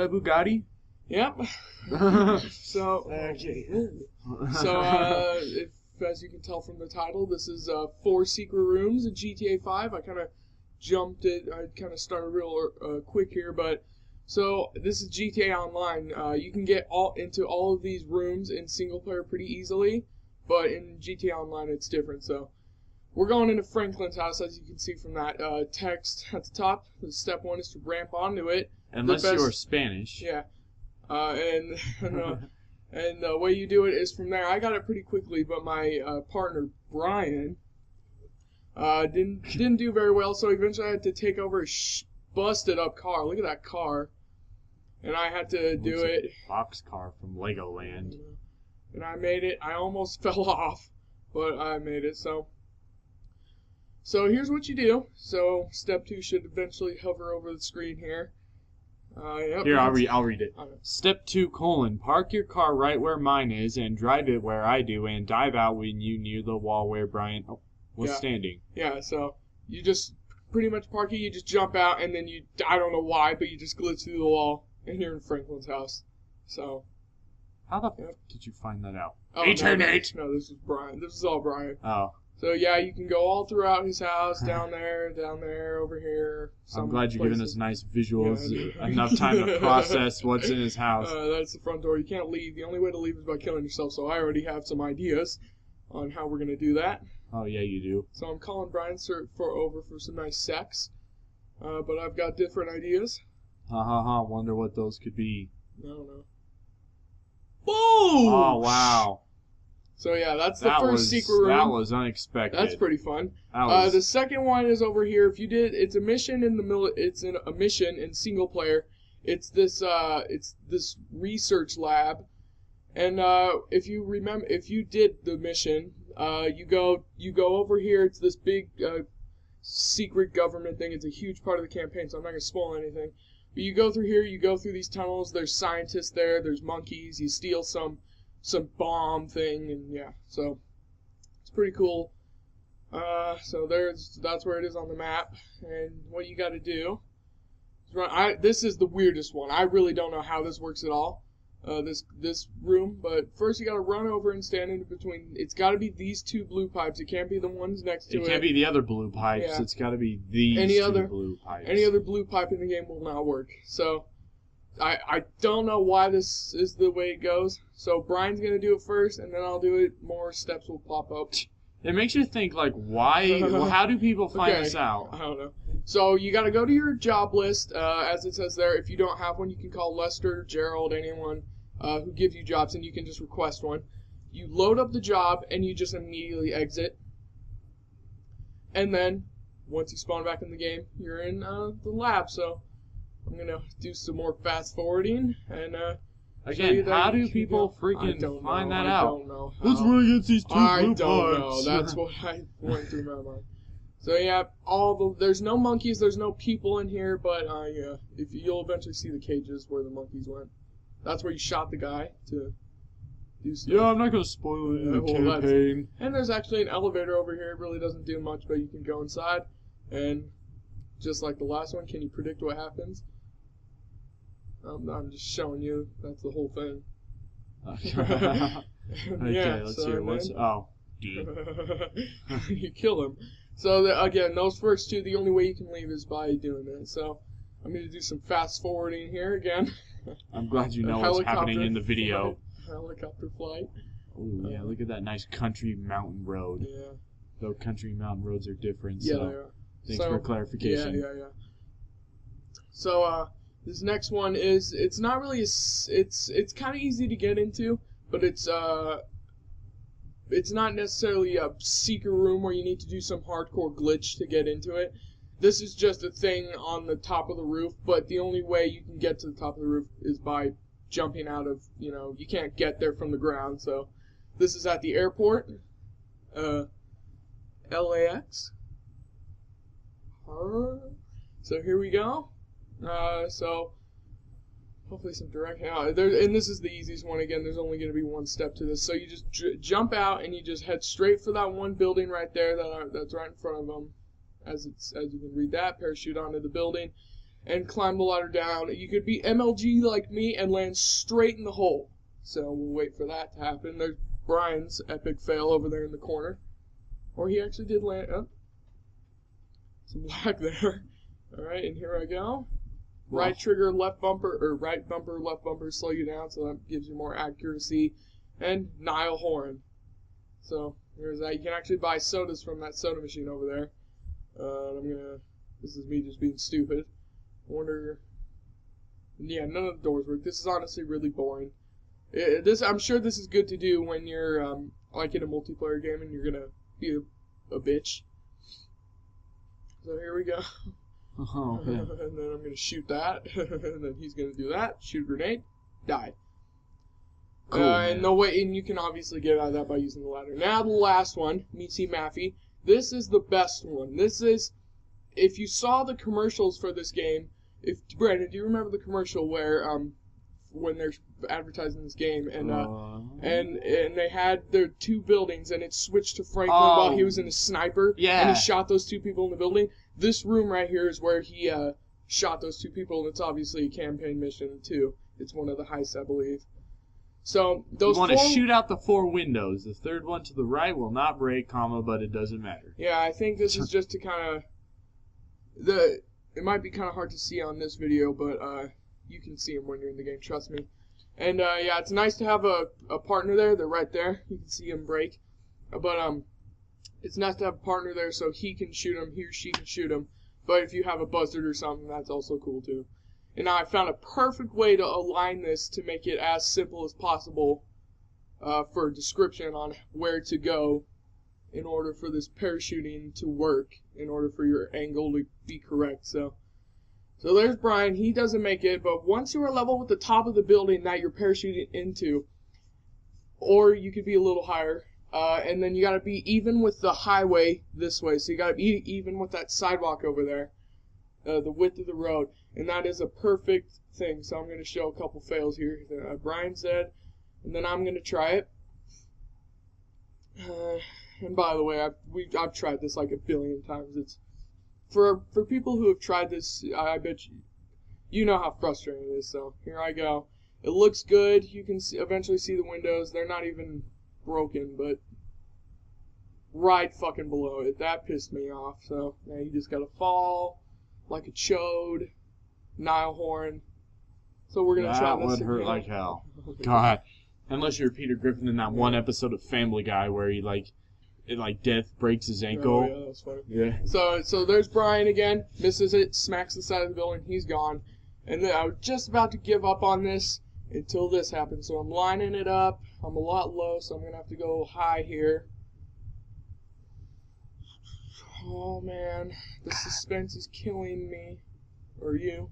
a Bugatti? Yep. So, if, as you can tell from the title, this is 4 secret rooms in GTA 5. I kind of started real quick here, but so this is GTA Online. You can get into all of these rooms in single player pretty easily, but in GTA Online it's different. So we're going into Franklin's house, as you can see from that text at the top. Step 1 is to ramp onto it. Unless you're Spanish. Yeah. And the way you do it is from there. I got it pretty quickly, but my partner Brian didn't do very well, so eventually I had to take over a busted up car. Look at that car. And I had to do it. Boxcar from Legoland. And I made it. I almost fell off, but I made it. So here's what you do. So step 2 should eventually hover over the screen here. Yep, here, I'll read it. Step 2, park your car right where mine is and drive it where I do and dive out when you near the wall where Brian was standing. Yeah, so you just pretty much park it, you just jump out, and then I don't know why, but you just glitch through the wall, and you're in Franklin's house. So. How the fuck did you find that out? Oh, H&H! No, this is Brian. This is all Brian. Oh. So, yeah, you can go all throughout his house, down there, over here. I'm glad you're giving us nice visuals, enough time to process what's in his house. That's the front door. You can't leave. The only way to leave is by killing yourself, so I already have some ideas on how we're going to do that. Oh, yeah, you do. So I'm calling Brian over for some nice sex, but I've got different ideas. Wonder what those could be. I don't know. Boom! Oh, wow. So yeah, that's the first secret room. That was unexpected. That's pretty fun. The second one is over here. If you did, it's a mission in a mission in single player. It's this research lab, and if you did the mission, you go over here. It's this big secret government thing. It's a huge part of the campaign, so I'm not gonna spoil anything. But you go through here. You go through these tunnels. There's scientists there. There's monkeys. You steal some bomb thing, and yeah, so it's pretty cool. So that's where it is on the map, and what you got to do is run. This is the weirdest one. I really don't know how this works at all. This room, but first you got to run over and stand in between. It's got to be these 2 blue pipes. It can't be the ones next to it. It can't be the other blue pipes. Yeah. It's got to be these blue pipes. Any other blue pipe in the game will not work. So. I don't know why this is the way it goes. So Brian's going to do it first, and then I'll do it. More steps will pop up. It makes you think, like, why? Well, how do people find this out? I don't know. So you got to go to your job list, as it says there. If you don't have one, you can call Lester, Gerald, anyone who gives you jobs, and you can just request one. You load up the job, and you just immediately exit. And then, once you spawn back in the game, you're in the lab, so... I'm going to do some more fast forwarding, and again, how do people freaking find that out? I don't know how. Let's run against these 2 blue pipes. I don't know. That's what I went through my mind. So yeah, there's no monkeys, there's no people in here, but yeah, you'll eventually see the cages where the monkeys went. That's where you shot the guy to do stuff. Yeah, I'm not going to spoil it in the campaign. And there's actually an elevator over here. It really doesn't do much, but you can go inside, and just like the last one, can you predict what happens? I'm just showing you. That's the whole thing. Okay, let's hear. You kill him. So again, those first 2, the only way you can leave is by doing it. So I'm going to do some fast forwarding here again. I'm glad you know what's happening in the video. Helicopter flight. Ooh, yeah, look at that nice country mountain road. Yeah. Though country mountain roads are different. Yeah, so they are. Thanks for clarification. Yeah. So this next one is, it's not really it's kind of easy to get into, but it's not necessarily a secret room where you need to do some hardcore glitch to get into it. This is just a thing on the top of the roof, but the only way you can get to the top of the roof is by jumping out of, you can't get there from the ground. So this is at the airport, LAX. So here we go. So hopefully some direct. And this is the easiest one. Again, there's only going to be one step to this. So you just jump out and you just head straight for that one building right there that's right in front of them. As you can read that, parachute onto the building, and climb the ladder down. You could be MLG like me and land straight in the hole. So we'll wait for that to happen. There's Brian's epic fail over there in the corner. Or he actually did land. Oh, some lag there. Alright, and here I go. Right trigger, left bumper, or right bumper, left bumper, slow you down, so that gives you more accuracy. And Nile horn. So there's that. You can actually buy sodas from that soda machine over there. This is me just being stupid. I wonder. Yeah, none of the doors work. This is honestly really boring. I'm sure this is good to do when you're like in a multiplayer game and you're gonna be a bitch. So here we go. Oh, okay. And then I'm gonna shoot that, and then he's gonna do that. Shoot a grenade, die. Cool, and no way, and you can obviously get out of that by using the ladder. Now the last one, Meaty Maffy. This is the best one. This is, if you saw the commercials for this game, Brandon, do you remember the commercial where when they're advertising this game and they had their two buildings and it switched to Franklin while he was in a sniper and he shot those two people in the building? This room right here is where he shot those two people, and it's obviously a campaign mission too. It's one of the heists, I believe. So those you want to shoot out the 4 windows. The third one to the right will not break, but it doesn't matter. Yeah, I think this is just to kind of it might be kind of hard to see on this video, but you can see them when you're in the game. Trust me. And yeah, it's nice to have a partner there. They're right there. You can see them break. But it's nice to have a partner there so he can shoot them, he or she can shoot them. But if you have a buzzard or something, that's also cool too. And now I found a perfect way to align this to make it as simple as possible for a description on where to go in order for this parachuting to work, in order for your angle to be correct. So there's Brian. He doesn't make it, but once you are level with the top of the building that you're parachuting into, or you could be a little higher, and then you got to be even with the highway this way. So you got to be even with that sidewalk over there, the width of the road. And that is a perfect thing. So I'm going to show a couple fails here. Brian said, and then I'm going to try it. And by the way, I've tried this like a billion times. It's for people who have tried this. I bet you know how frustrating it is. So here I go. It looks good. You can eventually see the windows. They're not even broken, but right fucking below it. That pissed me off. So now you just gotta fall like a chode. Nile horn. So we're gonna try this. That would hurt like hell. God, unless you're Peter Griffin in that one episode of Family Guy where he death breaks his ankle. Oh, yeah, that's funny. Yeah. So there's Brian again. Misses it. Smacks the side of the building. He's gone. And then I was just about to give up on this until this happened. So I'm lining it up. I'm a lot low, so I'm gonna have to go high here. Oh man, the suspense is killing me, or you.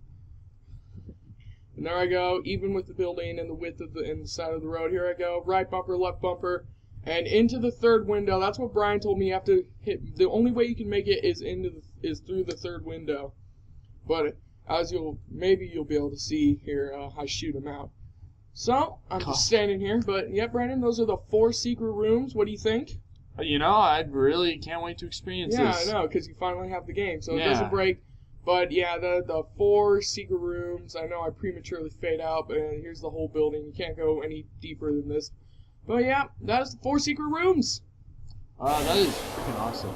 And there I go, even with the building and the width of the side of the road. Here I go, right bumper, left bumper, and into the third window. That's what Brian told me. You have to hit. The only way you can make it is through the third window. But as you'll be able to see here, I shoot him out. So I'm just standing here. But yeah, Brandon, those are the 4 secret rooms. What do you think? I really can't wait to experience this. Yeah, I know, because you finally have the game, so it doesn't break. But yeah, the 4 secret rooms, I know I prematurely fade out, but here's the whole building. You can't go any deeper than this. But yeah, that is the 4 secret rooms. That is freaking awesome.